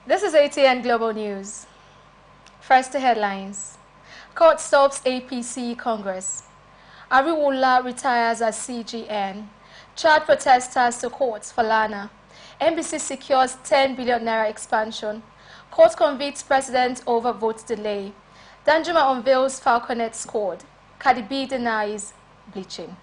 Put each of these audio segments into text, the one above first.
This is ATN Global News. First, the headlines. Court stops APC Congress. Ariwola retires as CGN. Child protesters to courts for Lana. NBC secures 10 billion naira expansion. Court convicts president over vote delay. Danjuma unveils Falconet squad. Cardi B denies bleaching.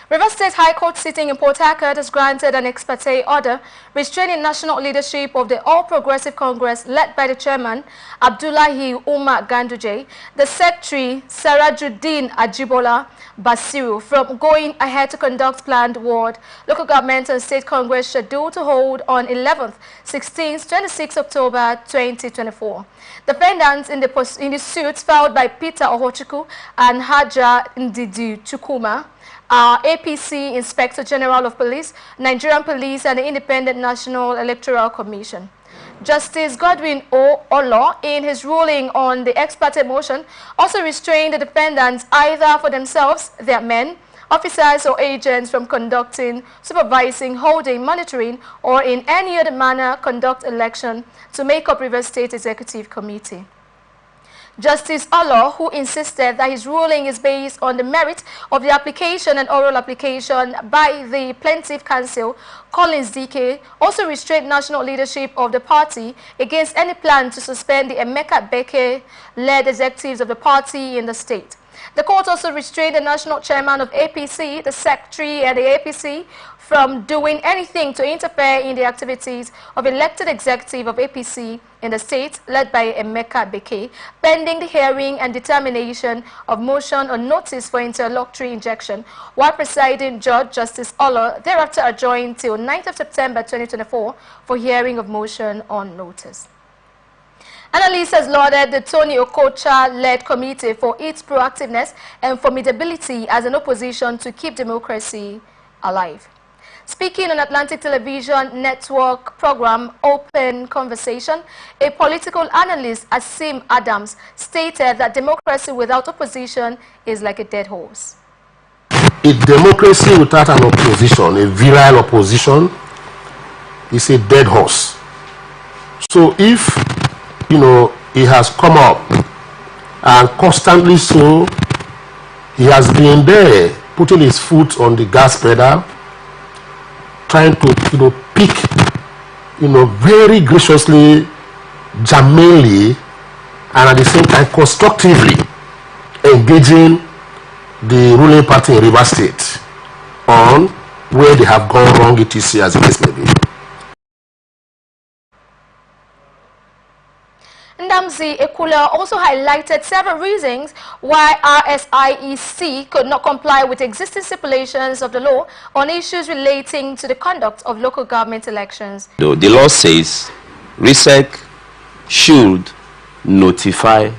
Rivers State High Court sitting in Port Harcourt has granted an ex parte order restraining national leadership of the All Progressive Congress led by the chairman Abdullahi Umar Ganduje, the secretary Sarajuddin Ajibola Basiru from going ahead to conduct planned ward local government and state congress scheduled to hold on 11th, 16th, 26th October 2024. Defendants in the suits filed by Peter Ohochukwu and Haja Ndidi Chukuma are APC Inspector General of Police, Nigerian Police, and the Independent National Electoral Commission. Justice Godwin O. Olo, in his ruling on the ex parte motion, also restrained the defendants either for themselves, their men, officers, or agents from conducting, supervising, holding, monitoring, or in any other manner conduct election to make up Rivers State Executive Committee. Justice Olo, who insisted that his ruling is based on the merit of the application and oral application by the plaintiff counsel, Collins DK, also restrained national leadership of the party against any plan to suspend the Emeka Beke-led executives of the party in the state. The court also restrained the national chairman of APC, the secretary, and the APC from doing anything to interfere in the activities of elected executive of APC in the state led by Emeka Beke, pending the hearing and determination of motion on notice for interlocutory injection, while presiding Judge Justice Olo thereafter adjourned till 9th of September 2024 for hearing of motion on notice. Analysts has lauded the Tony Okocha-led committee for its proactiveness and formidability as an opposition to keep democracy alive. Speaking on Atlantic Television Network program Open Conversation, a political analyst, Asim Adams, stated that democracy without opposition is like a dead horse. A democracy without an opposition, a virile opposition, is a dead horse. So if, he has come up and constantly so, he has been there, putting his foot on the gas pedal, trying to pick, very graciously, germanely, and at the same time constructively engaging the ruling party in Rivers State on where they have gone wrong, etc., as the case may be. Ndamzi Ekula also highlighted several reasons why RSIEC could not comply with existing stipulations of the law on issues relating to the conduct of local government elections. The law says RISEC should notify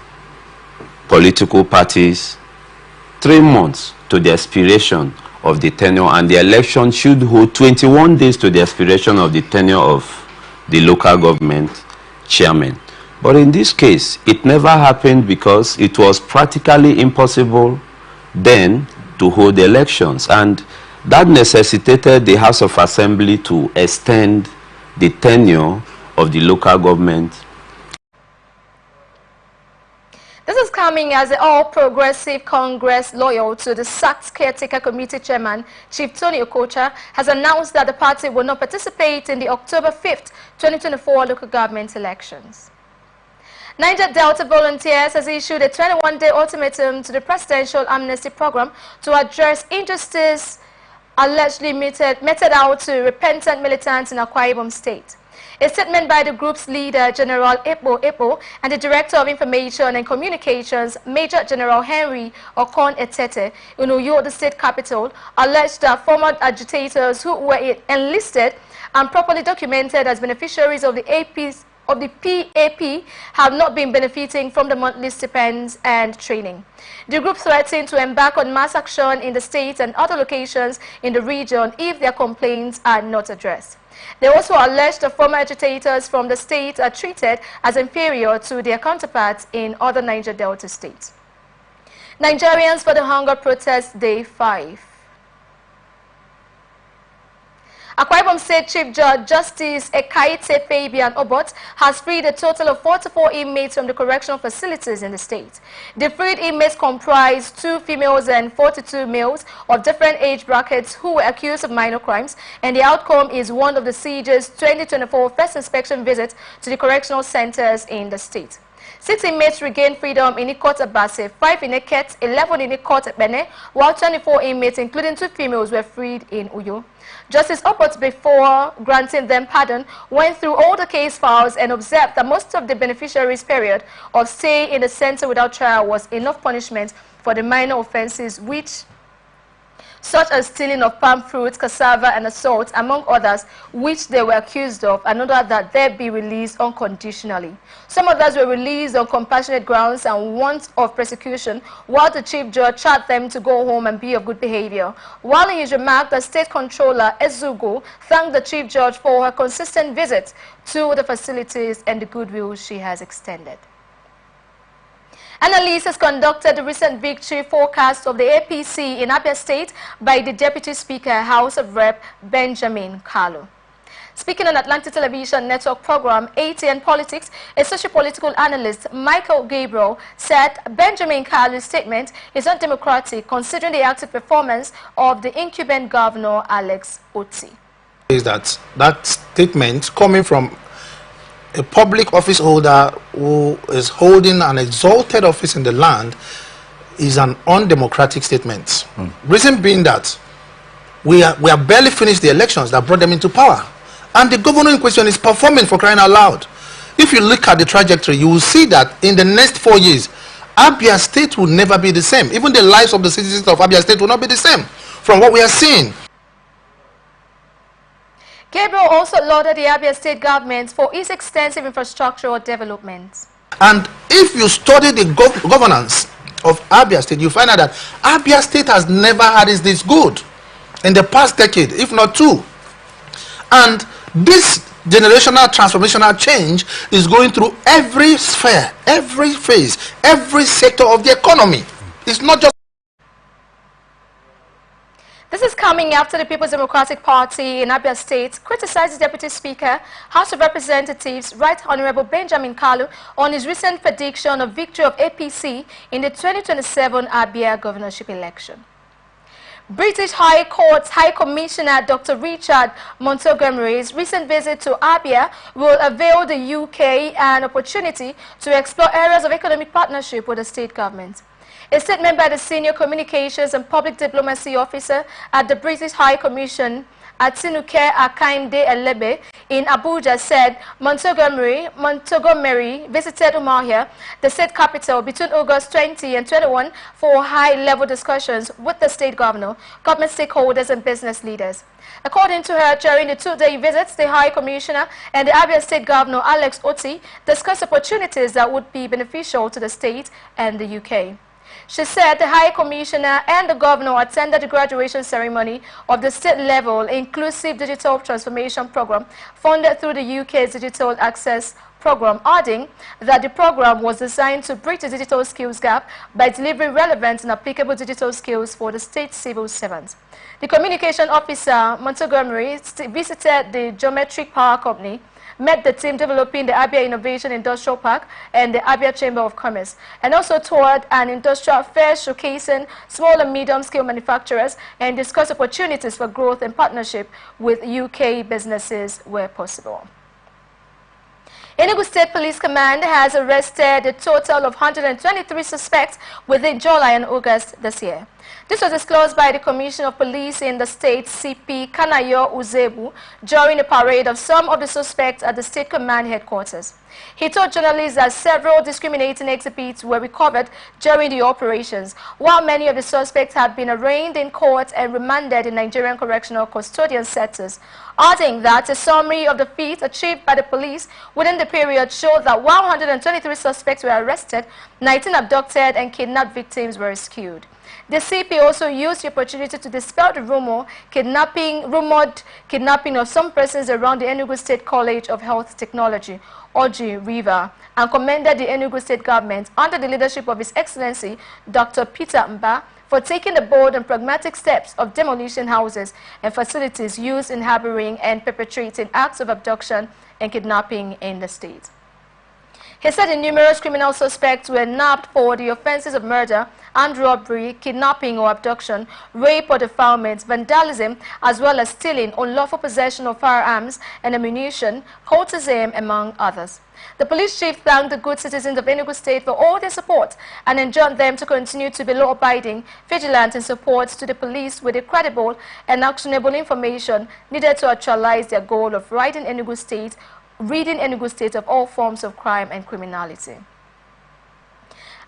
political parties 3 months to the expiration of the tenure, and the election should hold 21 days to the expiration of the tenure of the local government chairman. But in this case, it never happened because it was practically impossible then to hold elections. And That necessitated the House of Assembly to extend the tenure of the local government. This is coming as the All Progressive Congress, loyal to the sacked caretaker committee chairman, Chief Tony Okocha, has announced that the party will not participate in the October 5th, 2024 local government elections. Niger Delta Volunteers has issued a 21-day ultimatum to the Presidential Amnesty Program to address injustice allegedly meted out to repentant militants in Akwa Ibom State. A statement by the group's leader, General Epo, and the Director of Information and Communications, Major General Henry Okon Etete, in Uyo, the state capital, alleged that former agitators who were enlisted and properly documented as beneficiaries of the PAP have not been benefiting from the monthly stipends and training. The group threatened to embark on mass action in the state and other locations in the region if their complaints are not addressed. They also alleged the former agitators from the state are treated as inferior to their counterparts in other Niger Delta states. Nigerians for the Hunger Protest Day 5. Akwa Ibom State Chief Judge Justice Ekaite Fabian Obot has freed a total of 44 inmates from the correctional facilities in the state. The freed inmates comprise 2 females and 42 males of different age brackets who were accused of minor crimes, and the outcome is one of the CJ's 2024 first inspection visit to the correctional centers in the state. 6 inmates regained freedom in Ikot Abase, 5 in Eket, 11 in Ikot Bene, while 24 inmates, including 2 females, were freed in Uyo. Justice Obot, before granting them pardon, went through all the case files and observed that most of the beneficiaries' period of stay in the center without trial was enough punishment for the minor offenses such as stealing of palm fruits, cassava, and assault, among others, which they were accused of, and ordered that they be released unconditionally. Some others were released on compassionate grounds and want of prosecution, while the chief judge charged them to go home and be of good behavior. While in his remark, the state controller, Ezugo, thanked the chief judge for her consistent visit to the facilities and the goodwill she has extended. Analysts has conducted the recent victory forecast of the APC in Abia State by the Deputy Speaker, House of Rep. Benjamin Kalu. Speaking on Atlantic Television Network program ATN Politics, a socio-political analyst, Michael Gabriel, said Benjamin Kalu's statement is undemocratic considering the active performance of the incumbent governor, Alex Otti. Is that statement coming from a public office holder who is holding an exalted office in the land is an undemocratic statement. Reason being that we have barely finished the elections that brought them into power, and the governor in question is performing, for crying out loud. If you look at the trajectory, you will see that in the next 4 years, Abia State will never be the same. Even the lives of the citizens of Abia State will not be the same from what we are seeing. Gabriel also lauded the Abia State government for its extensive infrastructural development. And if you study the governance of Abia State, you find out that Abia State has never had it this good in the past decade, if not 2. And this generational transformational change is going through every sphere, every phase, every sector of the economy. It's not just. This is coming after the People's Democratic Party in Abia State criticized the Deputy Speaker, House of Representatives, Right Honorable Benjamin Kalu, on his recent prediction of victory of APC in the 2027 Abia governorship election. British High Court's High Commissioner Dr. Richard Montgomery's recent visit to Abia will avail the UK an opportunity to explore areas of economic partnership with the state government. A statement by the Senior Communications and Public Diplomacy Officer at the British High Commission, Atinuke Akainde Elebe, in Abuja said Montgomery visited Umuahia, the state capital, between August 20 and 21 for high-level discussions with the state governor, government stakeholders, and business leaders. According to her, during the 2-day visits, the High Commissioner and the Abia State Governor, Alex Otti, discussed opportunities that would be beneficial to the state and the UK. She said the High Commissioner and the Governor attended the graduation ceremony of the state-level Inclusive Digital Transformation Program funded through the UK's Digital Access program, adding that the program was designed to bridge the digital skills gap by delivering relevant and applicable digital skills for the state civil servants. The communication officer, Montgomery, visited the Geometric Power Company, met the team developing the Abia Innovation Industrial Park and the Abia Chamber of Commerce, and also toured an industrial fair showcasing small and medium-scale manufacturers and discussed opportunities for growth and partnership with UK businesses where possible. Enugu State Police Command has arrested a total of 123 suspects within July and August this year. This was disclosed by the Commissioner of Police in the state, CP Kanayo Uzebu, during a parade of some of the suspects at the State Command headquarters. He told journalists that several discriminating exhibits were recovered during the operations, while many of the suspects have been arraigned in court and remanded in Nigerian Correctional Custodian centers, adding that a summary of the feats achieved by the police within the period showed that 123 suspects were arrested, 19 abducted and kidnapped victims were rescued. The CP also used the opportunity to dispel the rumored kidnapping of some persons around the Enugu State College of Health Technology, Oji River, and commended the Enugu State government under the leadership of His Excellency Dr. Peter Mba for taking the bold and pragmatic steps of demolishing houses and facilities used in harboring and perpetrating acts of abduction and kidnapping in the state. He said the numerous criminal suspects were nabbed for the offenses of murder, armed robbery, kidnapping or abduction, rape or defilement, vandalism, as well as stealing, unlawful possession of firearms and ammunition, cultism, among others. The police chief thanked the good citizens of Enugu State for all their support and enjoined them to continue to be law-abiding, vigilant, and support to the police with the credible and actionable information needed to actualize their goal of ridding Enugu State of all forms of crime and criminality.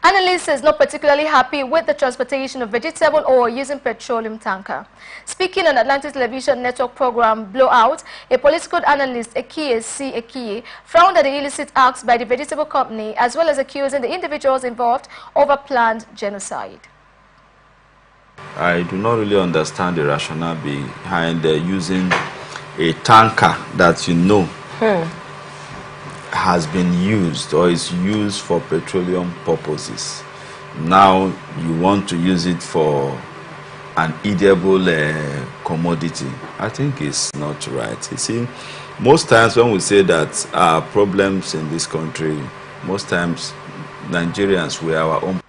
Analysts is not particularly happy with the transportation of vegetable oil using petroleum tanker. Speaking on Atlantic Television Network program Blowout, a political analyst, Ekie, frowned at the illicit acts by the vegetable company as well as accusing the individuals involved of a planned genocide. I do not really understand the rationale behind using a tanker that has been used or is used for petroleum purposes. Now you want to use it for an edible commodity. I think it's not right. You see, most times when we say that our problems in this country, most times Nigerians were our own.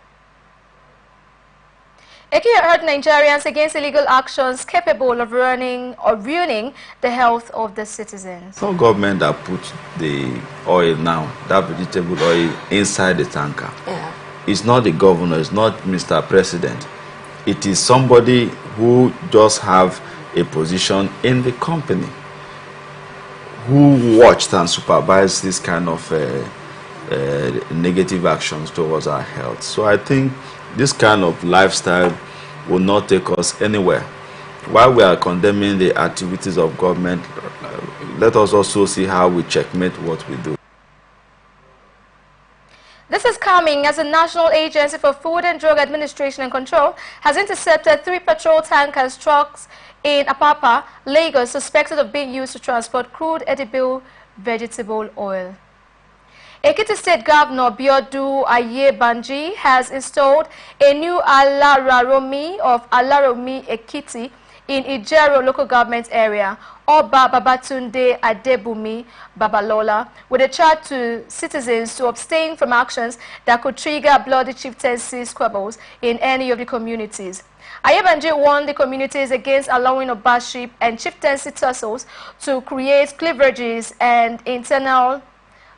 Ekie urged Nigerians against illegal actions capable of ruining the health of the citizens. No government that put the oil now, that vegetable oil, inside the tanker. Yeah. It's not the governor, it's not Mr. President. It is somebody who just have a position in the company, who watched and supervised this kind of negative actions towards our health. So I think this kind of lifestyle will not take us anywhere. While we are condemning the activities of government, let us also see how we checkmate what we do. This is coming as the National Agency for Food and Drug Administration and Control has intercepted 3 petrol tankers trucks in Apapa, Lagos, suspected of being used to transport crude edible vegetable oil. Ekiti State Governor Biodu Ayebanji has installed a new Alararomi of Alararomi Ekiti in Ijero local government area, Oba Babatunde Adebumi Babalola, with a charge to citizens to abstain from actions that could trigger bloody chieftaincy squabbles in any of the communities. Ayebanji warned the communities against allowing Obaship and chieftaincy tussles to create cleavages and internal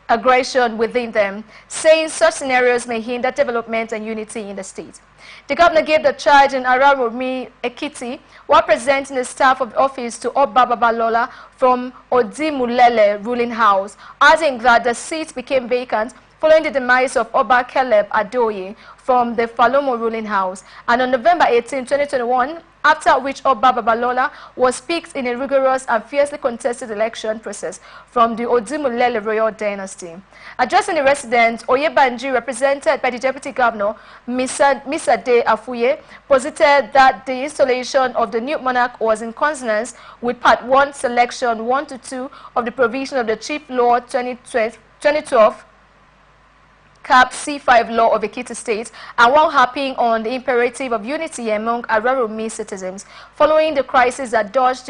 aggression within them, saying such scenarios may hinder development and unity in the state. The governor gave the charge in Araromi Ekiti while presenting the staff of the office to Oba Babalola from Odimulele ruling house, adding that the seat became vacant following the demise of Oba Caleb Adoye from the Falomo ruling house, and on November 18, 2021, after which Oba Babalola was picked in a rigorous and fiercely contested election process from the Odimulele royal dynasty. Addressing the residents, Oyebanji, represented by the Deputy Governor, Misade Afuye, posited that the installation of the new monarch was in consonance with Part 1, Selection 1 to 2 of the provision of the Chief Law 2012 2012 Cap C5 law of Ekiti State, and while harping on the imperative of unity among Araromi citizens following the crisis that dodged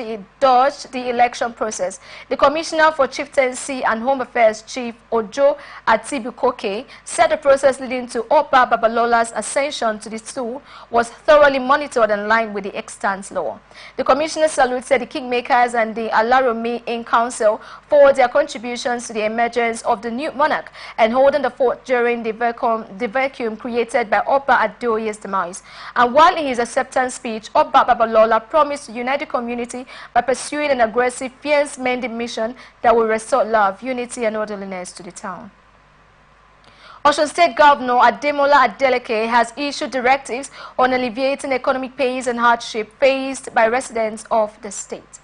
the election process, the Commissioner for Chieftaincy and Home Affairs, Chief Ojo Atibukoke, said the process leading to Oba Babalola's ascension to the stool was thoroughly monitored in line with the extant law. The Commissioner saluted the kingmakers and the Alaromi in Council for their contributions to the emergence of the new monarch and holding the fort during the vacuum created by Oba Adeoye's demise. And while in his acceptance speech, Oba Babalola promised to unite the community by pursuing an aggressive, fierce-minded mission that will restore love, unity, and orderliness to the town. Osun State Governor Ademola Adeleke has issued directives on alleviating economic pains and hardship faced by residents of the state.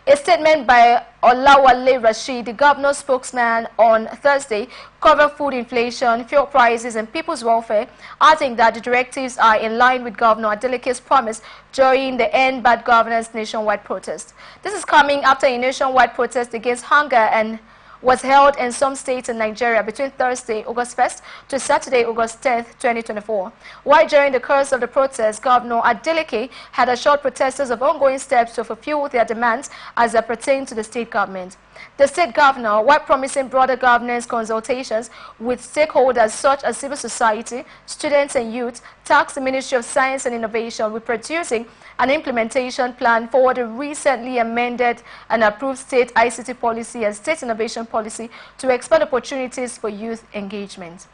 A statement by Olawale Rashid, the governor's spokesman, on Thursday covered food inflation, fuel prices, and people's welfare, adding that the directives are in line with Governor Adeleke's promise during the End Bad Governance nationwide protest. This is coming after a nationwide protest against hunger and was held in some states in Nigeria between Thursday, August 1st to Saturday, August 10th, 2024. While during the course of the protest, Governor Adeleke had assured protesters of ongoing steps to fulfill their demands as they pertain to the state government. The state governor, while promising broader governance consultations with stakeholders such as civil society, students and youth, tasked the Ministry of Science and Innovation with producing an implementation plan for the recently amended and approved state ICT policy and state innovation policy to expand opportunities for youth engagement.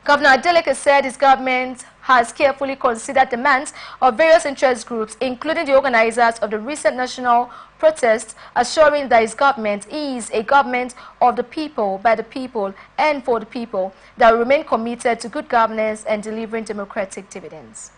Governor Adeleke said his government has carefully considered demands of various interest groups, including the organizers of the recent national protests, assuring that his government is a government of the people, by the people, and for the people, that will remain committed to good governance and delivering democratic dividends.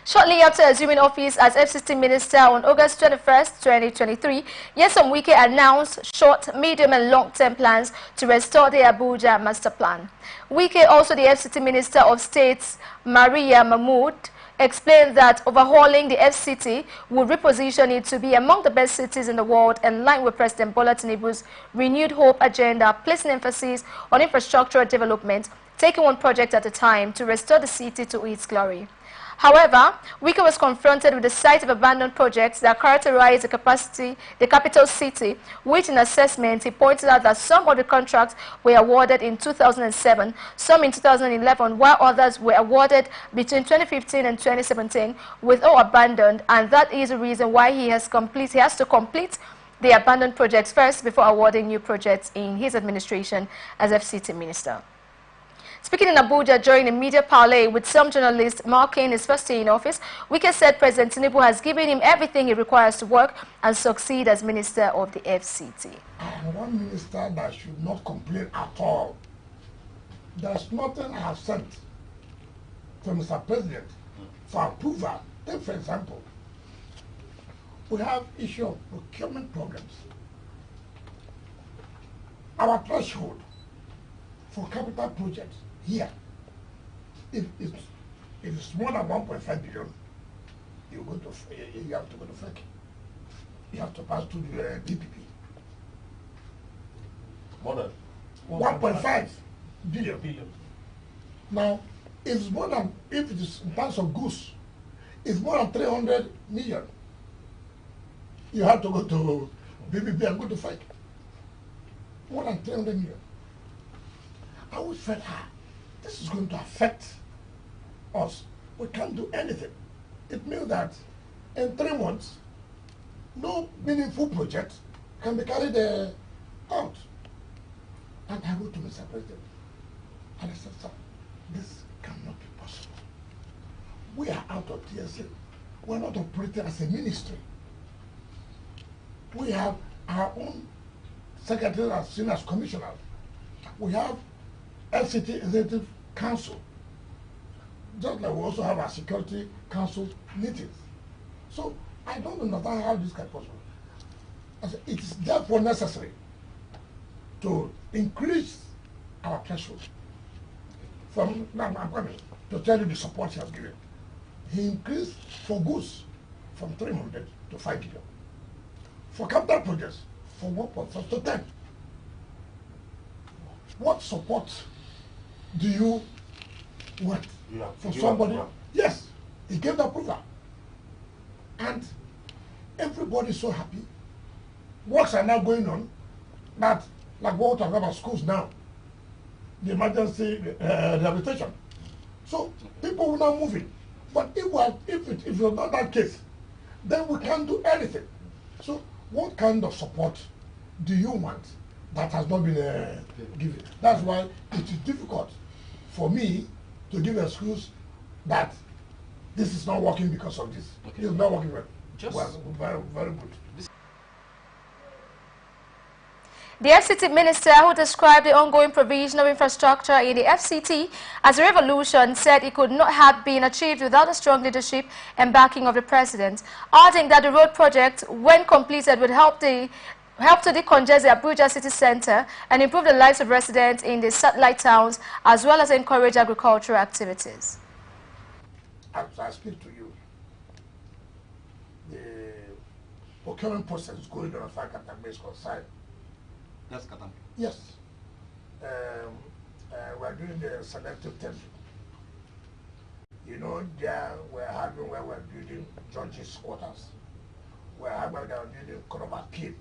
Shortly after assuming office as FCT Minister on August 21st, 2023, Nyesom Wike announced short, medium and long-term plans to restore the Abuja Master Plan. Wike, also the FCT Minister of State, Maria Mahmood, explained that overhauling the FCT would reposition it to be among the best cities in the world in line with President Bola Tinubu's renewed hope agenda, placing emphasis on infrastructural development, taking one project at a time to restore the city to its glory. However, Wike was confronted with the sight of abandoned projects that characterize the capital city, which in assessment he pointed out that some of the contracts were awarded in 2007, some in 2011, while others were awarded between 2015 and 2017 with all abandoned, and that is the reason why he has to complete the abandoned projects first before awarding new projects in his administration as FCT Minister. Speaking in Abuja during a media parley with some journalists marking his first day in office, Wike said President Tinubu has given him everything he requires to work and succeed as Minister of the FCT. I am one minister that should not complain at all. There's nothing I have sent to Mr. President for approval. Take for example, we have issue of procurement problems. Our threshold for capital projects here, if it's more than 1.5 billion, you have to go to FEC. You have to pass to the DPP. More than 1.5 billion. Now, if it is in terms of goods, it's more than 300 million. You have to go to BBB and go to FEC. More than 300 million. I always felt, this is going to affect us. We can't do anything. It means that in 3 months, no meaningful project can be carried out. And I wrote to Mr. President, and I said, sir, this cannot be possible. We are out of TSA. We're not operating as a ministry. We have our own secretary as seen as commissioner. We have FCT Executive Council, just like we also have our Security Council meetings. So I don't understand how this can be possible. It is therefore necessary to increase our threshold. From now, I'm coming to tell you the support he has given. He increased for goods from 300 to 5 billion. For capital projects, from 1.5 to 10. what support do you want for somebody? Yes, he gave the approval. And everybody is so happy. Works are now going on that, like what we're talking about schools now, the emergency rehabilitation. So people will now move in. But if it was not that case, then we can't do anything. So what kind of support do you want that has not been given? That's why it is difficult for me to give an excuse that this is not working because of this. Okay. It's not working well. Very, very good. The FCT minister, who described the ongoing provision of infrastructure in the FCT as a revolution, said it could not have been achieved without the strong leadership and backing of the president, adding that the road project, when completed, would help to decongest the Abuja city center and improve the lives of residents in the satellite towns, as well as encourage agricultural activities. As I speak to you, the procurement process is going on as far as Katambe is concerned. That's Katambe? Yes. We're doing the selective tendering. You know, there where we're building judges' quarters. We're building Koroba Kid,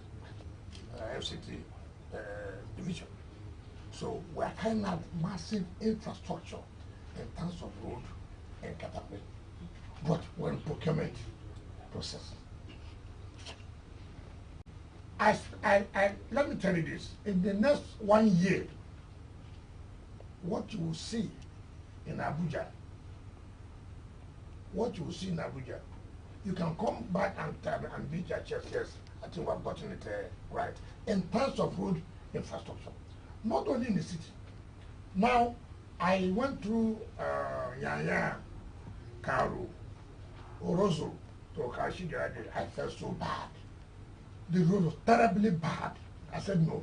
FCT division. So we're carrying out massive infrastructure in terms of road and Katambe. But we're in procurement process. Let me tell you this. In the next 1 year, what you will see in Abuja, you can come back and beat your chest. Yes, I think we've gotten it right. In terms of road infrastructure, not only in the city. Now, I went through Yanya, Karu, Orozo, to Okashi the other day. I felt so bad. The road was terribly bad. I said no.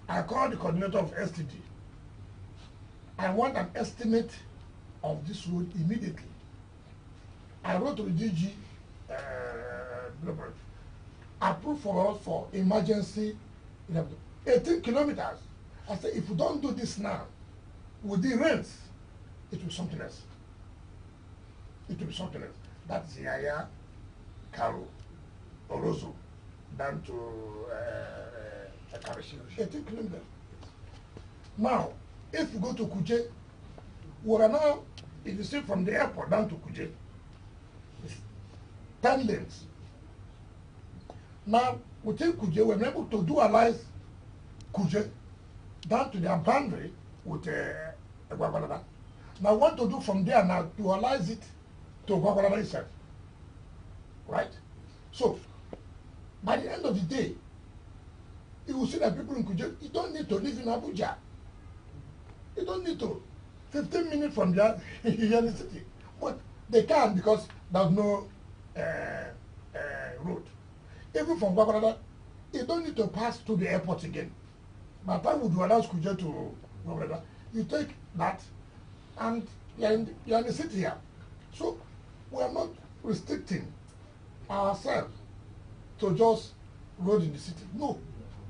I called the coordinator of STD. I want an estimate of this road immediately. I wrote to the DG blueprint. Approved for us for emergency 18 kilometers. I said if we don't do this now, with the rains, it will be something else. It will be something else. That's Yaya, Karo, Orozo, down to Karashi. 18 kilometers. Now, if you go to Kuje, we are now, if you see from the airport down to Kuje, it's 10 lanes. Now, within Kuje, we're able to dualize Kuje down to their boundary with Gwagwalada. Now, what to do from there now, dualize it to Gwagwalada itself. Right? So, by the end of the day, you will see that people in Kuje, you don't need to live in Abuja. You don't need to. 15 minutes from there, you're in the city. But they can because there's no road. Even from Gwagwalada, you don't need to pass through the airport again. By the time we do allow Kuje to Gwagwalada, you take that and you're in the city here. So we are not restricting ourselves to just road in the city. No.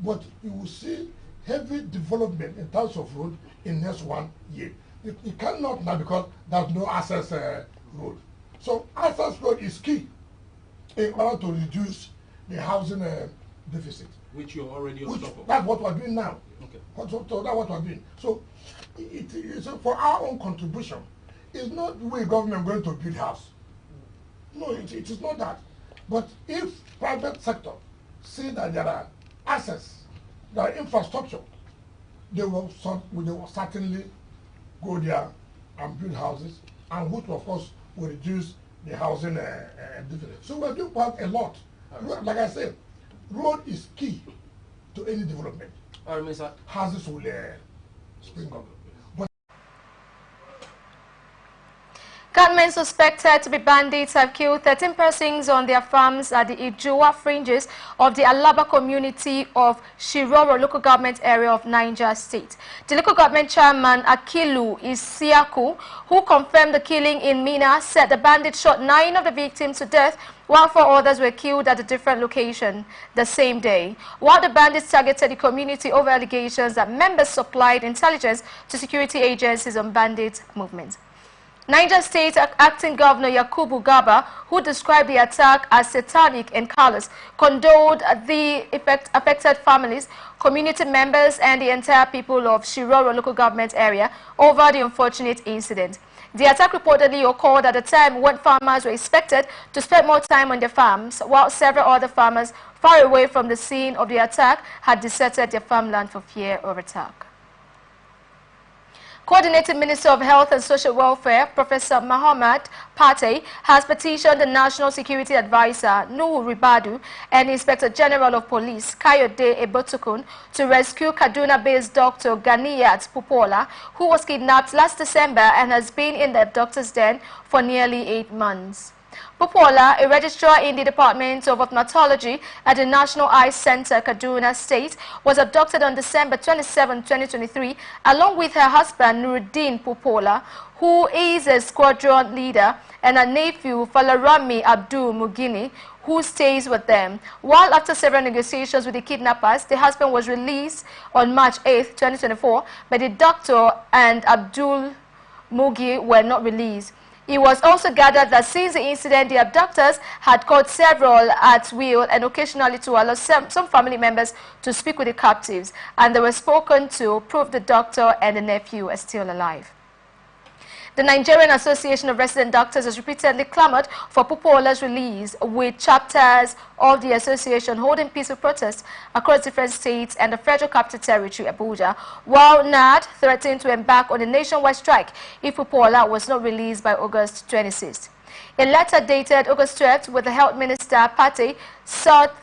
But you will see heavy development in terms of road in next 1 year. It cannot now because there's no access road. So access road is key in order to reduce the housing deficit. Which you're already on top of. That's what we're doing now. Okay. So that's what we're doing. So it's for our own contribution. It's not we government going to build house. No, it is not that. But if private sector see that there are assets, there are infrastructure, they will certainly go there and build houses, and which of course will reduce the housing deficit. So we're doing quite a lot. Like I said, road is key to any development. Houses will spring up. Gunmen suspected to be bandits have killed 13 persons on their farms at the Ijua fringes of the Alaba community of Shiroro local government area of Niger State. The local government chairman Akilu Isiaku, who confirmed the killing in Mina, said the bandits shot 9 of the victims to death while 4 others were killed at a different location the same day. While the bandits targeted the community over allegations that members supplied intelligence to security agencies on bandit movements. Niger State Acting Governor Yakubu Gaba, who described the attack as satanic and callous, condoled the affected families, community members, and the entire people of Shiroro local government area over the unfortunate incident. The attack reportedly occurred at a time when farmers were expected to spend more time on their farms, while several other farmers far away from the scene of the attack had deserted their farmland for fear of attack. Coordinating Minister of Health and Social Welfare, Professor Muhammad Pate, has petitioned the National Security Advisor, Nuhu Ribadu, and Inspector General of Police, Kayode Ebotukun, to rescue Kaduna-based Dr. Ganiyat Pupola, who was kidnapped last December and has been in the abductor's den for nearly 8 months. Pupola, a registrar in the Department of Ophthalmology at the National Eye Center, Kaduna State, was abducted on December 27, 2023, along with her husband, Nuruddin Pupola, who is a squadron leader, and her nephew, Falarami Abdul Mugini, who stays with them. While after several negotiations with the kidnappers, the husband was released on March 8, 2024, but the doctor and Abdul Mugi were not released. It was also gathered that since the incident, the abductors had caught several at will and occasionally to allow some family members to speak with the captives, and they were spoken to prove the doctor and the nephew are still alive. The Nigerian Association of Resident Doctors has repeatedly clamored for Pupola's release, with chapters of the association holding peaceful protests across different states and the Federal Capital Territory, Abuja, while NAD threatened to embark on a nationwide strike if Pupola was not released by August 26th. A letter dated August 12th with the Health Minister, Pate, sought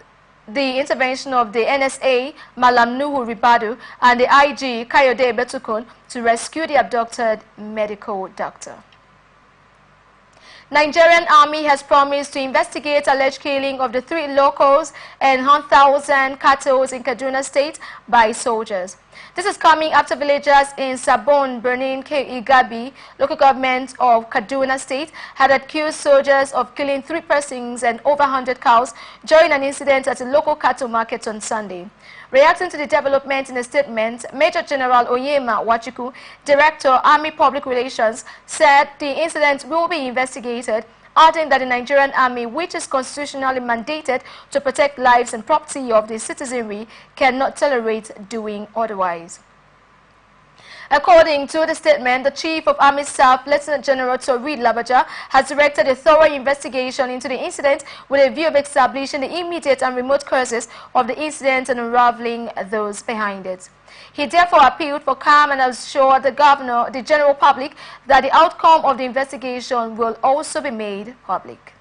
the intervention of the NSA, Malam Nuhu Ribadu, and the IG, Kayode Betukun, to rescue the abducted medical doctor. Nigerian Army has promised to investigate alleged killing of the 3 locals and 1,000 cattle in Kaduna State by soldiers. This is coming after villagers in Sabon, Bernin, Igabi, local government of Kaduna State, had accused soldiers of killing 3 persons and over 100 cows during an incident at a local cattle market on Sunday. Reacting to the development in a statement, Major General Oyema Wachiku, Director, Army Public Relations, said the incident will be investigated, adding that the Nigerian Army, which is constitutionally mandated to protect lives and property of the citizenry, cannot tolerate doing otherwise. According to the statement, the Chief of Army Staff, Lieutenant General Torid Labaja, has directed a thorough investigation into the incident with a view of establishing the immediate and remote causes of the incident and unraveling those behind it. He therefore appealed for calm and assured the general public that the outcome of the investigation will also be made public.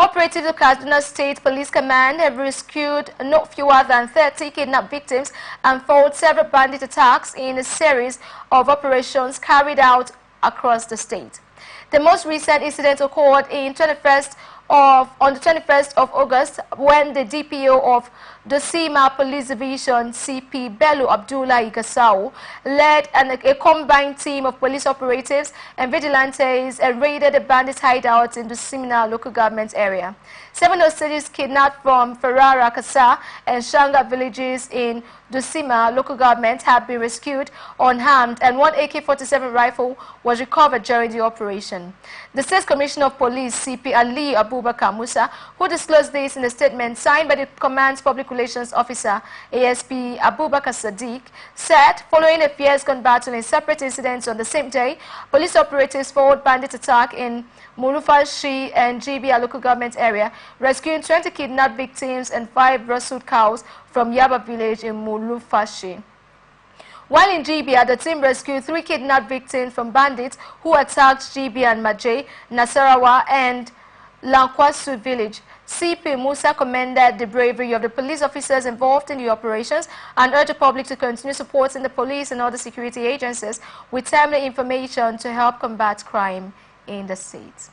Operatives of Kaduna State Police Command have rescued no fewer than 30 kidnapped victims and fought several bandit attacks in a series of operations carried out across the state. The most recent incident occurred on the 21st of August when the DPO of Dosima Police Division, CP Bello Abdullah Igasau, led a combined team of police operatives and vigilantes and raided the bandit hideouts in the Dosima local government area. 7 hostages kidnapped from Ferrara, Kasa, and Shanga villages in Dosima local government have been rescued unharmed, and 1 AK-47 rifle was recovered during the operation. The State Commissioner of Police, CP Ali Abubakar Musa, who disclosed this in a statement signed by the Command's Public Relations Officer, ASP Abubakar Sadiq, said following a fierce gun battle in separate incidents on the same day, police operatives fought bandit attack in Mulufashi and Jibia local government area, rescuing 20 kidnapped victims and 5 rustled cows from Yaba village in Mulufashi. While in Jibia, the team rescued 3 kidnapped victims from bandits who attacked Jibia and Majay, Nasarawa, and Lankwasu village. CP Musa commended the bravery of the police officers involved in the operations and urged the public to continue supporting the police and other security agencies with timely information to help combat crime in the state.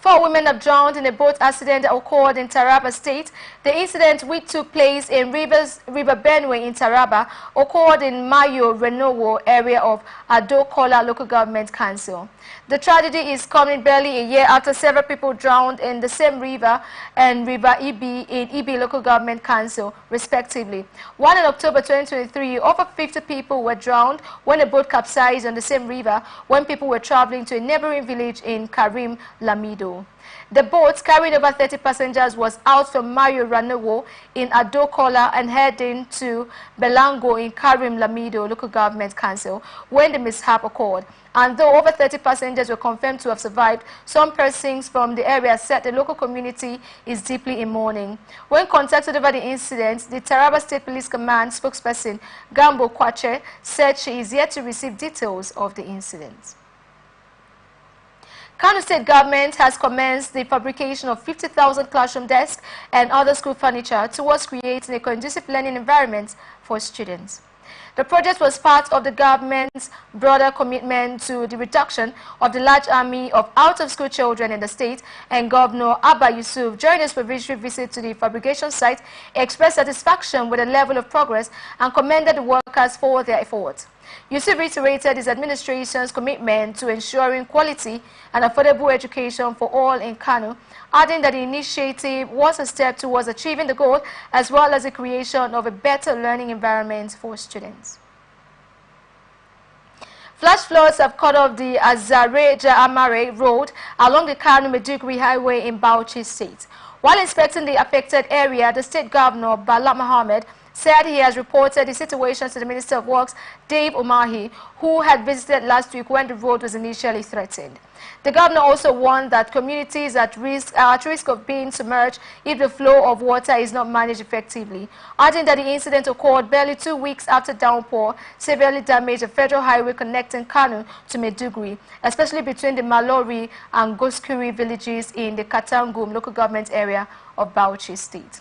4 women have drowned in a boat accident that occurred in Taraba State. The incident, which took place in River Benue in Taraba, occurred in Mayo Renowo area of Adokola Local Government Council. The tragedy is coming barely a year after several people drowned in the same river and River Ibi in Ibi Local Government Council, respectively. While in October 2023, over 50 people were drowned when a boat capsized on the same river when people were traveling to a neighboring village in Karim Lamido. The boat, carrying over 30 passengers, was out from Mayo Ranowo in Adokola and heading to Belango in Karim Lamido Local Government Council when the mishap occurred. And though over 30 passengers were confirmed to have survived, some persons from the area said the local community is deeply in mourning. When contacted over the incident, the Taraba State Police Command spokesperson Gambo Kwache said she is yet to receive details of the incident. Kano State government has commenced the fabrication of 50,000 classroom desks and other school furniture towards creating a conducive learning environment for students. The project was part of the government's broader commitment to the reduction of the large army of out-of-school children in the state, and Governor Abba Yusuf, during his provisional visit to the fabrication site, expressed satisfaction with the level of progress and commended the workers for their efforts. Yusuf reiterated his administration's commitment to ensuring quality and affordable education for all in Kano, adding that the initiative was a step towards achieving the goal as well as the creation of a better learning environment for students. Flash floods have cut off the Azareja Amare Road along the Kano-Maiduguri Highway in Bauchi State. While inspecting the affected area, the state governor, Bala Mohammed, said he has reported the situation to the Minister of Works, Dave Umahi, who had visited last week when the road was initially threatened. The governor also warned that communities are at risk of being submerged if the flow of water is not managed effectively, adding that the incident occurred barely 2 weeks after downpour severely damaged the federal highway connecting Kano to Maiduguri, especially between the Malori and Goskuri villages in the Katangum local government area of Bauchi State.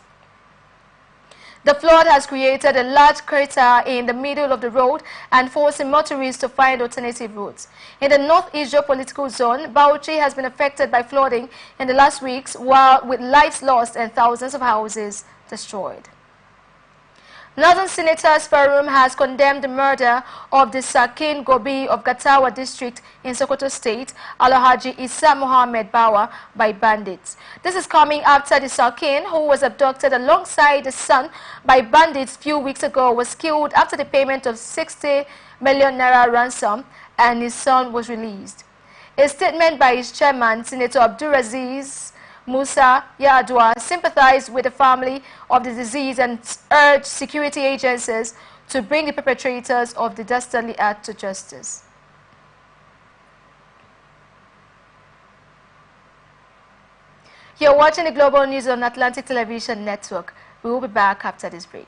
The flood has created a large crater in the middle of the road and forcing motorists to find alternative routes. In the northeast geopolitical zone, Bauchi has been affected by flooding in the last weeks, with lives lost and thousands of houses destroyed. Northern Senators Forum has condemned the murder of the Sakin Gobi of Gatawa district in Sokoto State, Alhaji Isa Mohammed Bawa, by bandits. This is coming after the Sakin, who was abducted alongside his son by bandits few weeks ago, was killed after the payment of 60 million naira ransom, and his son was released. A statement by his chairman, Senator Abdulaziz Musa Yadua, sympathized with the family of the deceased and urged security agencies to bring the perpetrators of the dastardly act to justice. You're watching the Global News on Atlantic Television Network. We will be back after this break.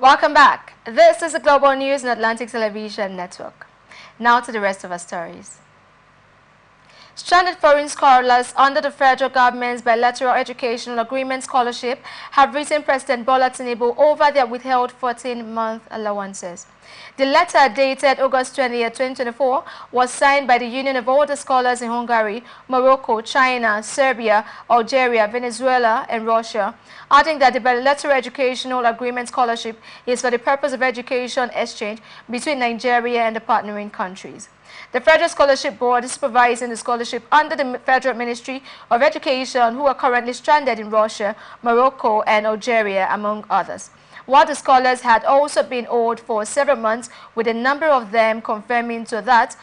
Welcome back. This is the Global News and Atlantic Television Network. Now to the rest of our stories. Stranded foreign scholars under the federal government's bilateral educational agreement scholarship have written President Bola Tinubu over their withheld 14-month allowances. The letter, dated August 20, 2024, was signed by the Union of all the Scholars in Hungary, Morocco, China, Serbia, Algeria, Venezuela, and Russia, adding that the bilateral educational agreement scholarship is for the purpose of education exchange between Nigeria and the partnering countries. The Federal Scholarship Board is supervising the scholarship under the Federal Ministry of Education, who are currently stranded in Russia, Morocco, and Algeria, among others. While the scholars had also been owed for several months, with a number of them confirming to that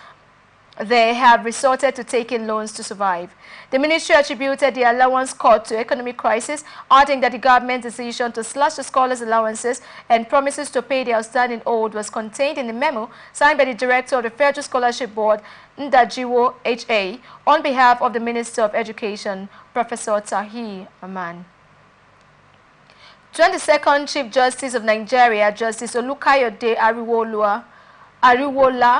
they have resorted to taking loans to survive. The ministry attributed the allowance cut to economic crisis, adding that the government's decision to slash the scholars' allowances and promises to pay the outstanding owed was contained in the memo signed by the director of the Federal Scholarship Board, Ndajiwo H.A., on behalf of the Minister of Education, Professor Tahir Aman. 22nd Chief Justice of Nigeria, Justice Olukayode Ariwola,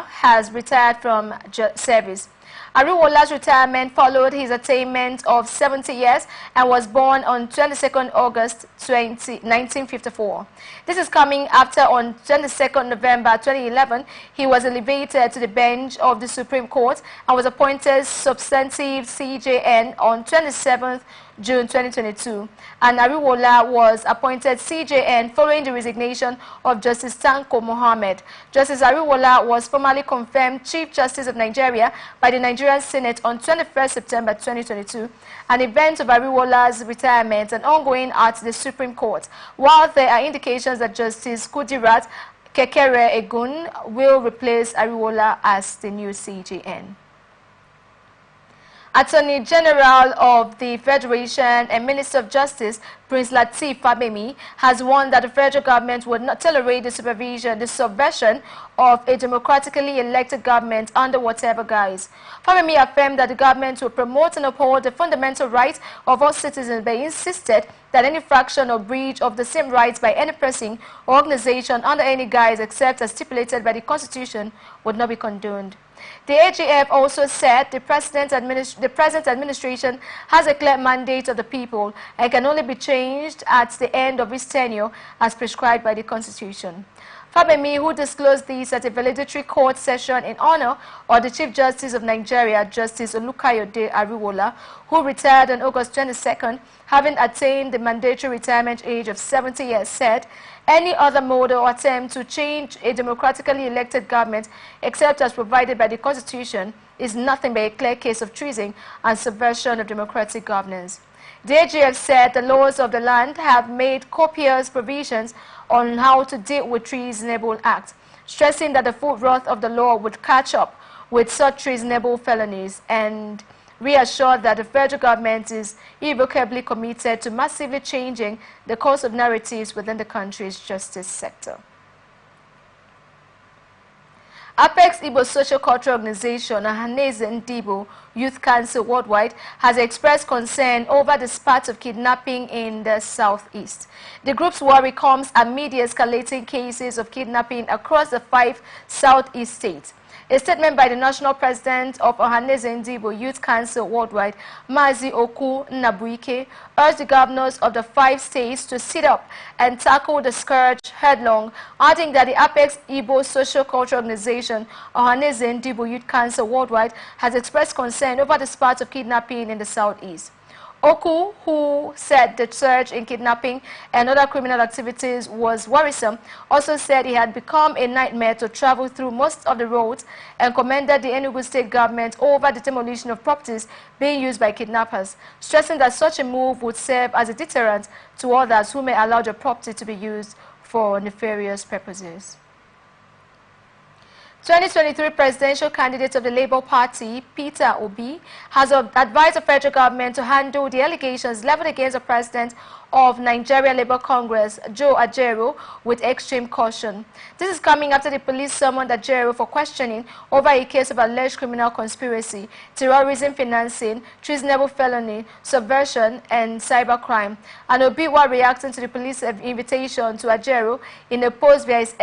has retired from service. Ariwola's retirement followed his attainment of 70 years and was born on 22nd August 1954. This is coming after on 22nd November 2011, he was elevated to the bench of the Supreme Court and was appointed substantive CJN on 27th June 2022, and Ariwola was appointed CJN following the resignation of Justice Tanko Mohammed. Justice Ariwola was formally confirmed Chief Justice of Nigeria by the Nigerian Senate on 21st September 2022, an event of Ariwola's retirement and ongoing at the Supreme Court, while there are indications that Justice Kudirat Kekere Egun will replace Ariwola as the new CJN. Attorney General of the Federation and Minister of Justice, Prince Lateef Fabemi, has warned that the federal government would not tolerate the subversion of a democratically elected government under whatever guise. Fabemi affirmed that the government will promote and uphold the fundamental rights of all citizens, but insisted that any fraction or breach of the same rights by any person or organization under any guise except as stipulated by the Constitution would not be condoned. The AGF also said the present administration has a clear mandate of the people and can only be changed at the end of its tenure as prescribed by the Constitution. Fabemi, who disclosed this at a valedictory court session in honor of the Chief Justice of Nigeria, Justice Olukayode Ariwola, who retired on August 22nd, having attained the mandatory retirement age of 70 years, said, any other mode or attempt to change a democratically elected government, except as provided by the Constitution, is nothing but a clear case of treason and subversion of democratic governance. The AGF said the laws of the land have made copious provisions on how to deal with treasonable acts, stressing that the full wrath of the law would catch up with such treasonable felonies, and reassured that the federal government is irrevocably committed to massively changing the course of narratives within the country's justice sector. Apex Igbo Social Cultural Organization, Ohanaeze Ndigbo Youth Council Worldwide, has expressed concern over the spate of kidnapping in the southeast. The group's worry comes amid the escalating cases of kidnapping across the 5 southeast states. A statement by the national president of Ohanaeze Ndigbo Youth Council Worldwide, Mazi Oku Nnabuike, urged the governors of the 5 states to sit up and tackle the scourge headlong, adding that the Apex Igbo Social Cultural Organization, Ohanaeze Ndigbo Youth Council Worldwide, has expressed concern over the spate of kidnapping in the southeast. Oku, who said the surge in kidnapping and other criminal activities was worrisome, also said it had become a nightmare to travel through most of the roads and commended the Enugu state government over the demolition of properties being used by kidnappers, stressing that such a move would serve as a deterrent to others who may allow their property to be used for nefarious purposes. 2023 presidential candidate of the Labour Party, Peter Obi, has advised the federal government to handle the allegations leveled against the president of Nigeria Labour Congress, Joe Ajaero, with extreme caution. This is coming after the police summoned Ajaero for questioning over a case of alleged criminal conspiracy, terrorism financing, treasonable felony, subversion, and cybercrime. And Obi, while reacting to the police invitation to Ajaero in a post via his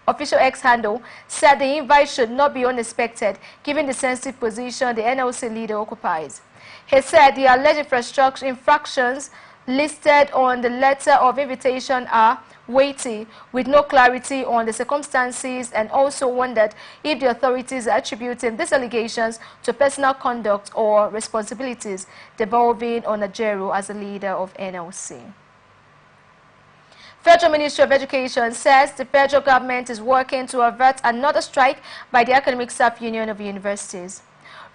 official X handle, said the invite should not be unexpected given the sensitive position the NLC leader occupies. He said the alleged infractions listed on the letter of invitation are weighty, with no clarity on the circumstances, and also wondered if the authorities are attributing these allegations to personal conduct or responsibilities devolving on Ajaero as a leader of NLC. Federal Ministry of Education says the federal government is working to avert another strike by the Academic Staff Union of Universities.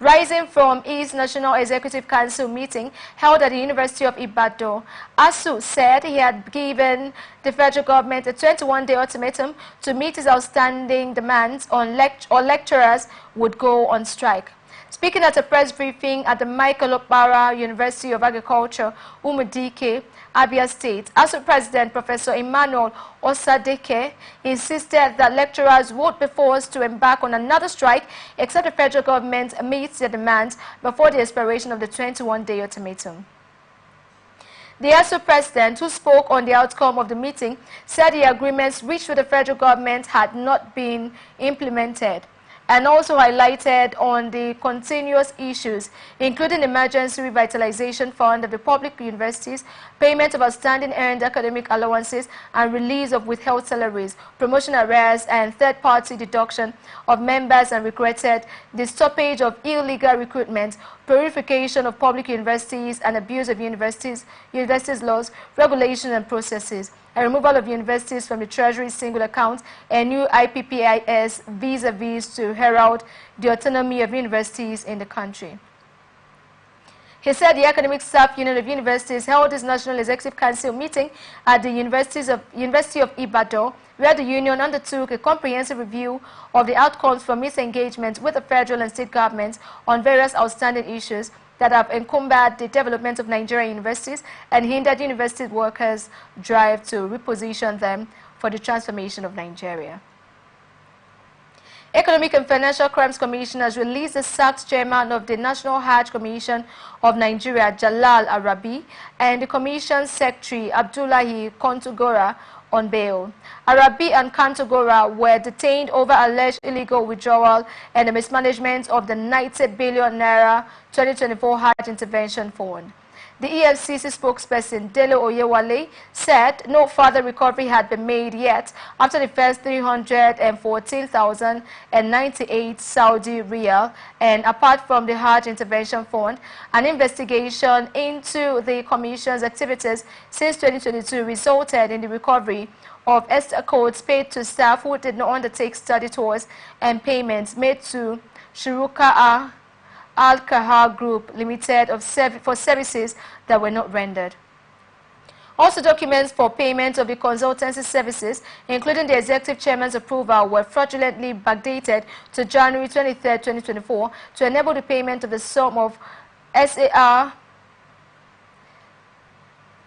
Rising from East National Executive Council meeting held at the University of Ibadan, ASU said he had given the federal government a 21-day ultimatum to meet his outstanding demands or lecturers would go on strike. Speaking at a press briefing at the Michael Okpara University of Agriculture, Umudike, Abia State, ASU President Professor Emmanuel Osadeke insisted that lecturers would be forced to embark on another strike except the federal government meets their demands before the expiration of the 21-day ultimatum. The ASU president, who spoke on the outcome of the meeting, said the agreements reached with the federal government had not been implemented, and also highlighted on the continuous issues, including emergency revitalization fund of the public universities, payment of outstanding earned academic allowances, and release of withheld salaries, promotion arrears, and third-party deduction of members, and regretted the stoppage of illegal recruitment, purification of public universities, and abuse of universities laws, regulations, and processes, a removal of universities from the Treasury single account, and new IPPIS vis-a-vis to herald the autonomy of universities in the country. He said the Academic Staff Union of Universities held its National Executive Council meeting at the University of Ibadan, where the union undertook a comprehensive review of the outcomes from its engagement with the federal and state governments on various outstanding issues that have encumbered the development of Nigerian universities and hindered university workers' drive to reposition them for the transformation of Nigeria. Economic and Financial Crimes Commission has released the sacked chairman of the National Hajj Commission of Nigeria, Jalal Arabi, and the commission's secretary, Abdullahi Kontugora, on bail. Arabi and Kontugora were detained over alleged illegal withdrawal and the mismanagement of the 90 billion naira 2024 Hajj Intervention Fund. The EFCC spokesperson, Dele Oyewale, said no further recovery had been made yet after the first 314,098 Saudi riyal, and apart from the Hajj Intervention Fund, an investigation into the Commission's activities since 2022 resulted in the recovery of Esther codes paid to staff who did not undertake study tours and payments made to Shuruka Al-Kahar Group Limited for services that were not rendered. Also, documents for payment of the consultancy services, including the executive chairman's approval, were fraudulently backdated to January 23, 2024 to enable the payment of the sum of SAR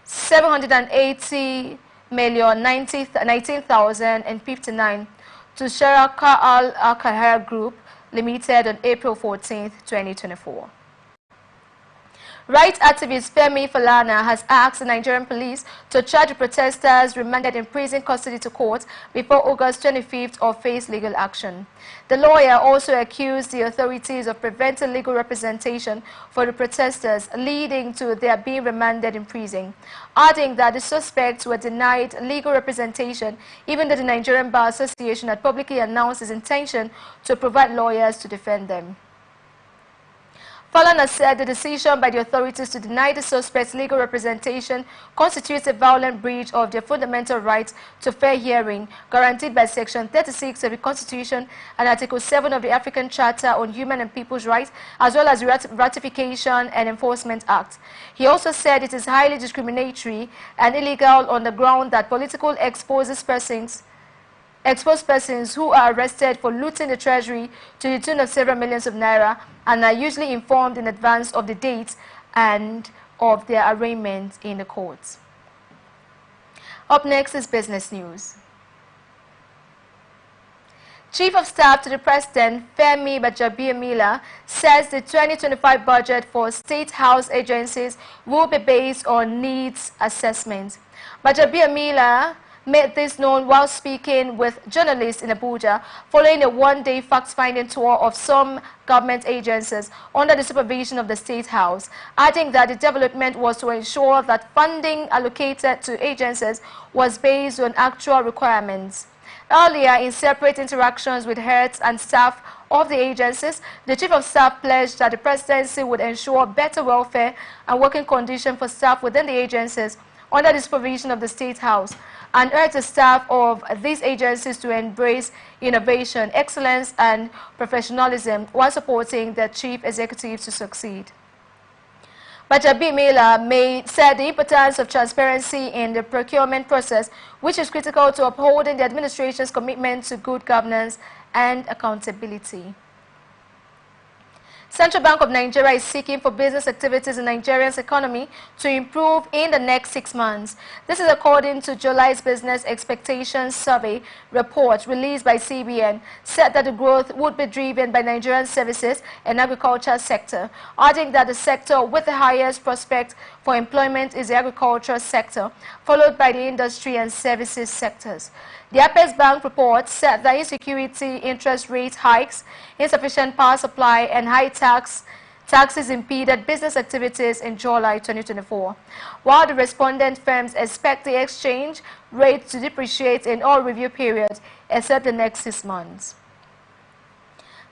780,019,059 to Sharaka Al-Kahar Group Limited on April 14, 2024. Rights activist Femi Falana has asked the Nigerian police to charge the protesters remanded in prison custody to court before August 25th or face legal action. The lawyer also accused the authorities of preventing legal representation for the protesters, leading to their being remanded in prison, adding that the suspects were denied legal representation even though the Nigerian Bar Association had publicly announced its intention to provide lawyers to defend them. Falana said the decision by the authorities to deny the suspects legal representation constitutes a violent breach of their fundamental right to fair hearing, guaranteed by Section 36 of the Constitution and Article 7 of the African Charter on Human and People's Rights, as well as the Ratification and Enforcement Act. He also said it is highly discriminatory and illegal on the ground that political exposes persons exposed persons who are arrested for looting the treasury to the tune of several millions of naira and are usually informed in advance of the date and of their arraignment in the courts. Up next is business news. Chief of Staff to the President, Femi Gbajabiamila, says the 2025 budget for state house agencies will be based on needs assessment. Gbajabiamila made this known while speaking with journalists in Abuja following a one-day fact-finding tour of some government agencies under the supervision of the State House, adding that the development was to ensure that funding allocated to agencies was based on actual requirements. Earlier, in separate interactions with heads and staff of the agencies, the Chief of Staff pledged that the presidency would ensure better welfare and working conditions for staff within the agencies under the supervision of the State House, and urged the staff of these agencies to embrace innovation, excellence, and professionalism while supporting their chief executives to succeed. Gbajabiamila said the importance of transparency in the procurement process, which is critical to upholding the administration's commitment to good governance and accountability. Central Bank of Nigeria is seeking for business activities in Nigeria's economy to improve in the next 6 months. This is according to July's Business Expectations Survey report released by CBN, said that the growth would be driven by Nigerian services and agriculture sector, adding that the sector with the highest prospect for employment is the agriculture sector, followed by the industry and services sectors. The Apex Bank report said that insecurity, interest rate hikes, insufficient power supply, and high taxes impeded business activities in July 2024, while the respondent firms expect the exchange rate to depreciate in all review periods except the next 6 months.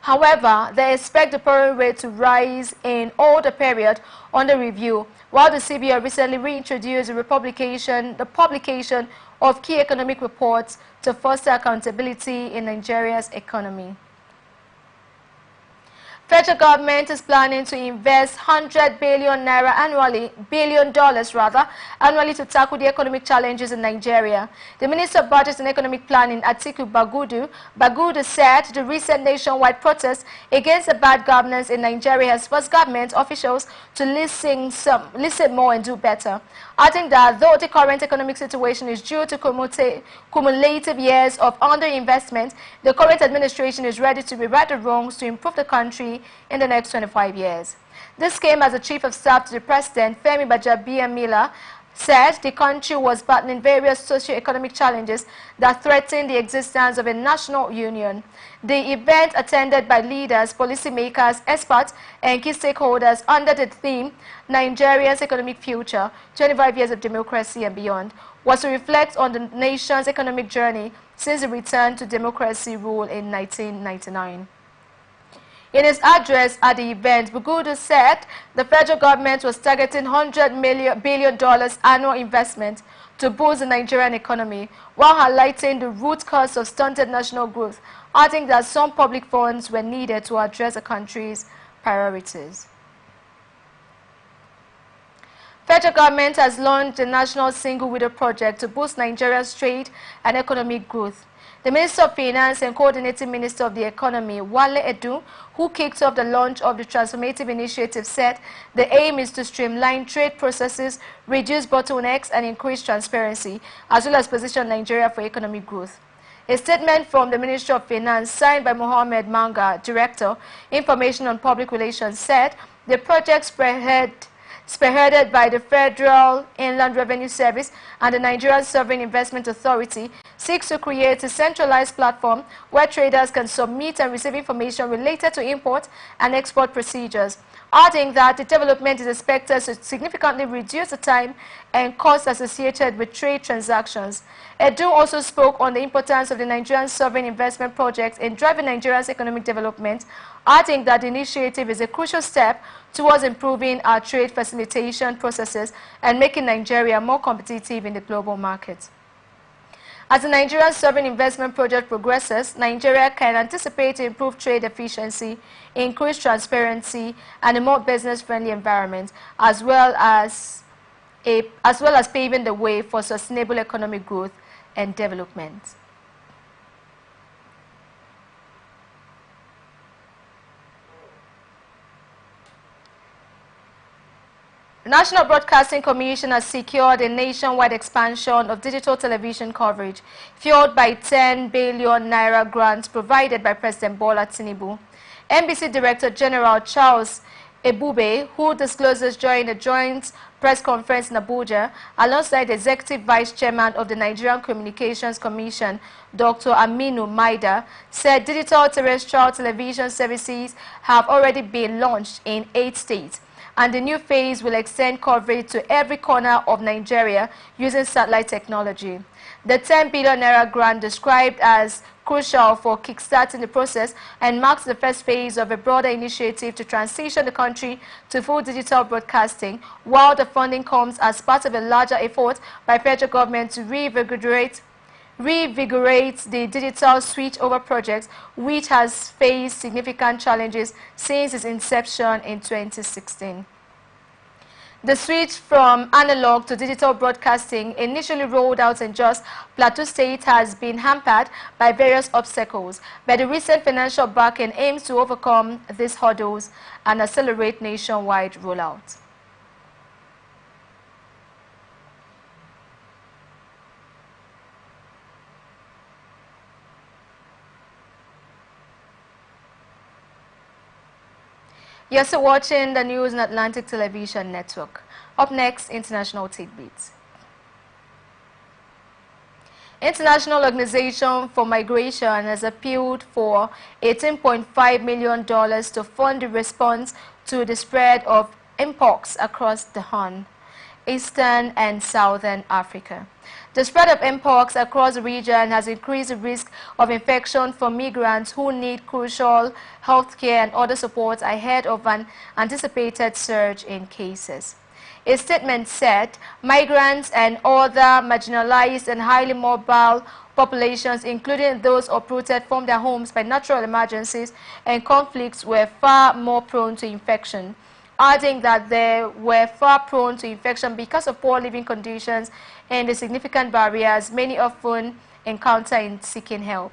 However, they expect the borrowing rate to rise in all the period under review, while the CBN recently reintroduced the publication of key economic reports to foster accountability in Nigeria's economy. Federal government is planning to invest $100 billion annually to tackle the economic challenges in Nigeria. The Minister of Budget and Economic Planning, Atiku Bagudu said the recent nationwide protest against the bad governance in Nigeria has forced government officials to listen more and do better, adding that though the current economic situation is due to cumulative years of underinvestment, the current administration is ready to rewrite the wrongs to improve the country in the next 25 years. This came as the Chief of Staff to the President, Femi Gbajabiamila, said the country was battling various socio-economic challenges that threatened the existence of a national union. The event, attended by leaders, policymakers, experts, and key stakeholders under the theme, Nigeria's Economic Future, 25 Years of Democracy and Beyond, was to reflect on the nation's economic journey since the return to democracy rule in 1999. In his address at the event, Bagudu said the federal government was targeting $100 billion annual investment to boost the Nigerian economy, while highlighting the root cause of stunted national growth, adding that some public funds were needed to address the country's priorities. Federal government has launched the National Single Window Project to boost Nigeria's trade and economic growth. The Minister of Finance and Coordinating Minister of the Economy, Wale Edu, who kicked off the launch of the transformative initiative, said the aim is to streamline trade processes, reduce bottlenecks, and increase transparency, as well as position Nigeria for economic growth. A statement from the Ministry of Finance, signed by Mohammed Manga, Director, Information on Public Relations, said the project spearheaded by the Federal Inland Revenue Service and the Nigerian Sovereign Investment Authority, seeks to create a centralized platform where traders can submit and receive information related to import and export procedures, adding that the development is expected to significantly reduce the time and costs associated with trade transactions. Edu also spoke on the importance of the Nigerian Sovereign Investment Project in driving Nigeria's economic development, adding that the initiative is a crucial step towards improving our trade facilitation processes and making Nigeria more competitive in the global market. As the Nigerian Sovereign Investment Project progresses, Nigeria can anticipate improved trade efficiency, increased transparency, and a more business-friendly environment, as well as paving the way for sustainable economic growth and development. The National Broadcasting Commission has secured a nationwide expansion of digital television coverage, fueled by 10 billion naira grants provided by President Bola Tinubu. NBC Director General Charles Ebube, who discloses during a joint press conference in Abuja, alongside Executive Vice Chairman of the Nigerian Communications Commission, Dr. Aminu Maida, said digital terrestrial television services have already been launched in 8 states, and the new phase will extend coverage to every corner of Nigeria using satellite technology. The 10 billion naira grant, described as crucial for kickstarting the process, and marks the first phase of a broader initiative to transition the country to full digital broadcasting, while the funding comes as part of a larger effort by federal government to reinvigorate the digital switchover project, which has faced significant challenges since its inception in 2016. The switch from analog to digital broadcasting, initially rolled out in Jos Plateau State, has been hampered by various obstacles, but the recent financial backing aims to overcome these hurdles and accelerate nationwide rollout. You're still watching the news on Atlantic Television Network. Up next, international tidbits. International Organization for Migration has appealed for $18.5 million to fund the response to the spread of mpox across the Horn, Eastern and Southern Africa. The spread of mpox across the region has increased the risk of infection for migrants who need crucial healthcare and other support ahead of an anticipated surge in cases. A statement said migrants and other marginalized and highly mobile populations, including those uprooted from their homes by natural emergencies and conflicts, were far more prone to infection, adding that they were far prone to infection because of poor living conditions and the significant barriers many often encounter in seeking help.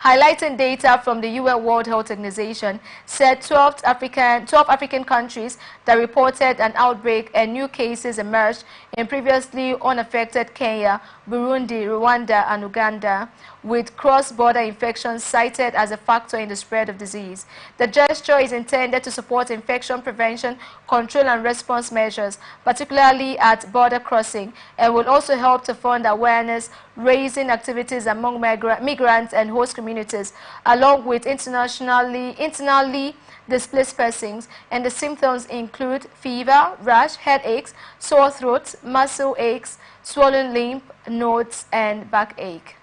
Highlighting data from the UN World Health Organization, said 12 African countries that reported an outbreak and new cases emerged in previously unaffected Kenya, Burundi, Rwanda, and Uganda, with cross-border infections cited as a factor in the spread of disease. The gesture is intended to support infection prevention, control, and response measures, particularly at border crossing, and will also help to fund awareness raising activities among migrants and host communities, along with internally displaced persons. And the symptoms include fever, rash, headaches, sore throats, muscle aches, swollen limb nodes, and backache.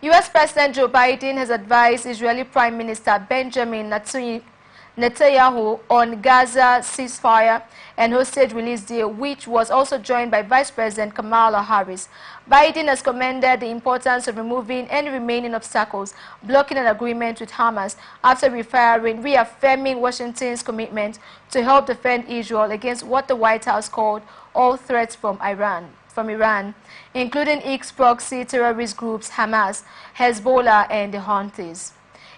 U.S. President Joe Biden has advised Israeli Prime Minister Benjamin Netanyahu on Gaza ceasefire and hostage release deal, which was also joined by Vice President Kamala Harris. Biden has commended the importance of removing any remaining obstacles blocking an agreement with Hamas, after reaffirming Washington's commitment to help defend Israel against what the White House called all threats from Iran, including its proxy terrorist groups Hamas, Hezbollah, and the Houthis.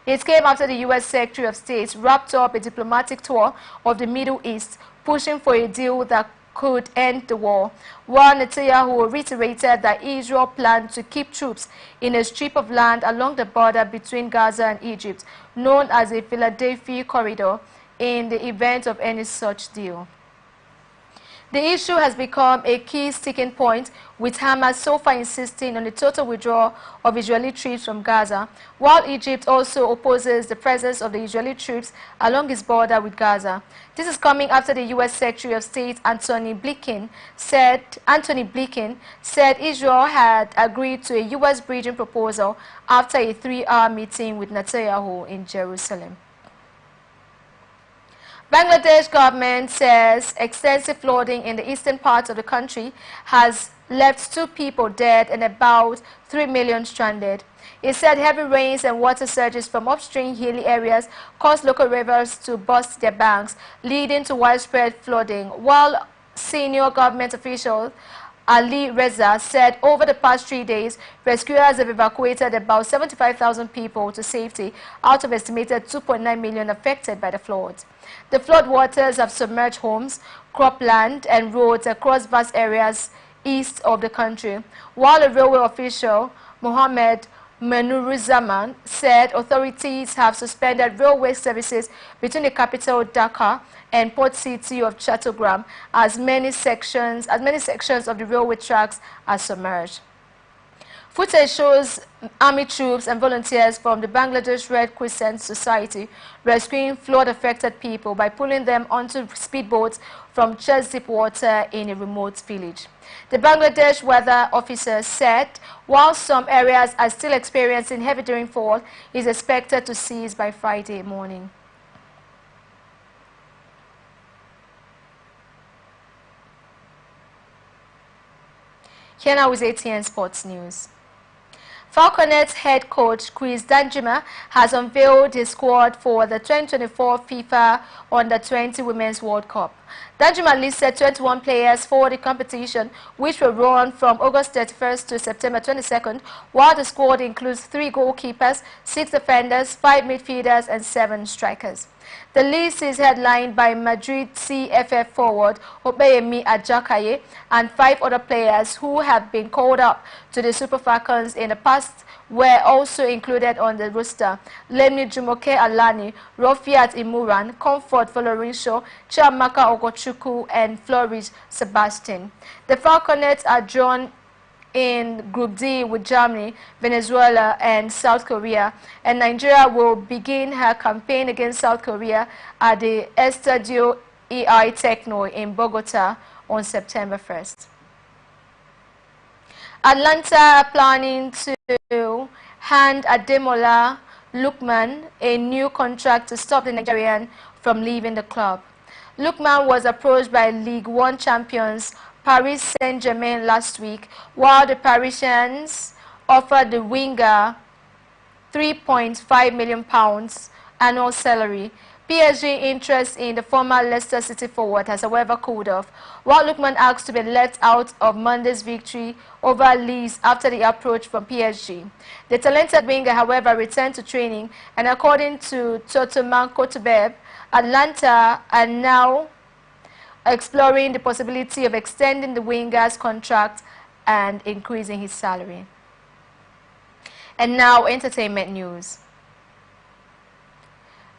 It came after the U.S. Secretary of State wrapped up a diplomatic tour of the Middle East, pushing for a deal that could end the war, while Netanyahu reiterated that Israel planned to keep troops in a strip of land along the border between Gaza and Egypt, known as the Philadelphia Corridor, in the event of any such deal. The issue has become a key sticking point, with Hamas so far insisting on the total withdrawal of Israeli troops from Gaza, while Egypt also opposes the presence of the Israeli troops along its border with Gaza. This is coming after the U.S. Secretary of State Antony Blinken said Israel had agreed to a U.S. bridging proposal after a 3-hour meeting with Netanyahu in Jerusalem. Bangladesh government says extensive flooding in the eastern parts of the country has left 2 people dead and about 3 million stranded. It said heavy rains and water surges from upstream hilly areas caused local rivers to burst their banks, leading to widespread flooding, while senior government officials Ali Reza, said over the past 3 days, rescuers have evacuated about 75,000 people to safety out of estimated 2.9 million affected by the floods. The flood waters have submerged homes, cropland, and roads across vast areas east of the country, while a railway official, Mohammed Menuruzaman, said authorities have suspended railway services between the capital Dhaka and port city of Chattogram as many sections of the railway tracks are submerged. Footage shows army troops and volunteers from the Bangladesh Red Crescent Society rescuing flood-affected people by pulling them onto speedboats from chest deep water in a remote village. The Bangladesh weather officer said while some areas are still experiencing heavy rainfall, it is expected to cease by Friday morning. Here now is ATN Sports News. Falconets head coach Chris Danjuma has unveiled his squad for the 2024 FIFA Under-20 Women's World Cup. Danjuma listed 21 players for the competition, which will run from August 31st to September 22nd, while the squad includes 3 goalkeepers, 6 defenders, 5 midfielders, and 7 strikers. The list is headlined by Madrid CFF forward Obeyemi Ajakaye and 5 other players who have been called up to the Super Falcons in the past were also included on the roster. Lemni Jumoke Alani, Rofiat Imuran, Comfort Florencio, Chiamaka Ogochukwu, and Flourish Sebastian. The Falconets are drawn in Group D with Germany, Venezuela, and South Korea, and Nigeria will begin her campaign against South Korea at the Estadio EI Techno in Bogota on September 1st. Atlanta are planning to hand Ademola Lookman a new contract to stop the Nigerian from leaving the club. Lookman was approached by League One champions Paris Saint-Germain last week, while the Parisians offered the winger £3.5 million annual salary. PSG interest in the former Leicester City forward has however cooled off, while Lookman asked to be let out of Monday's victory over Leeds after the approach from PSG. The talented winger, however, returned to training, and according to Totoman Kotubeb, Atlanta are now exploring the possibility of extending the winger's contract and increasing his salary. And now, entertainment news.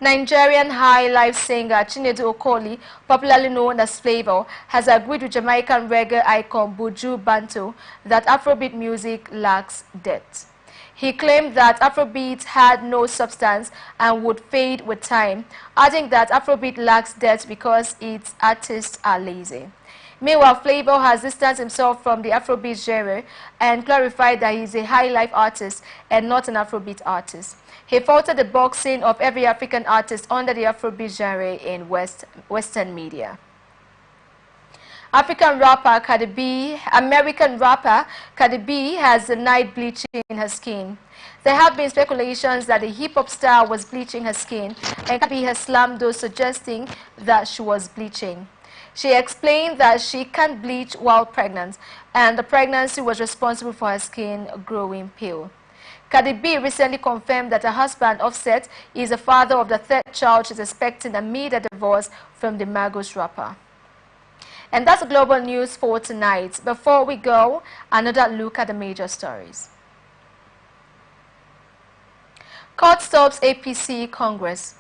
Nigerian high life singer Chinedu Okoli, popularly known as Flavor, has agreed with Jamaican reggae icon Buju Bantu that Afrobeat music lacks depth. He claimed that Afrobeat had no substance and would fade with time, adding that Afrobeat lacks depth because its artists are lazy. Meanwhile, Flavor has distanced himself from the Afrobeat genre and clarified that he is a high life artist and not an Afrobeat artist. He faulted the boxing of every African artist under the Afrobeat genre in Western media. American rapper Cardi B has denied bleaching her skin. There have been speculations that the hip-hop star was bleaching her skin, and Cardi B has slammed those suggesting that she was bleaching. She explained that she can't bleach while pregnant, and the pregnancy was responsible for her skin growing pale. Cardi B recently confirmed that her husband, Offset, is the father of the 3rd child she's expecting amid a divorce from the Magos rapper. And that's global news for tonight. Before we go, another look at the major stories. Court stops APC Congress.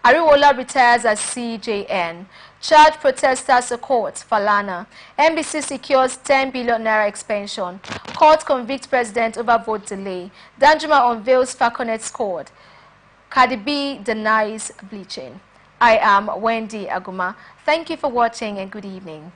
Ariwola retires as CJN. Charge protesters to court, Falana. NBC secures 10 billion naira expansion. Court convicts president over vote delay. Danjuma unveils Falconet squad. Cardi B denies bleaching. I am Wendy Aguma. Thank you for watching and good evening.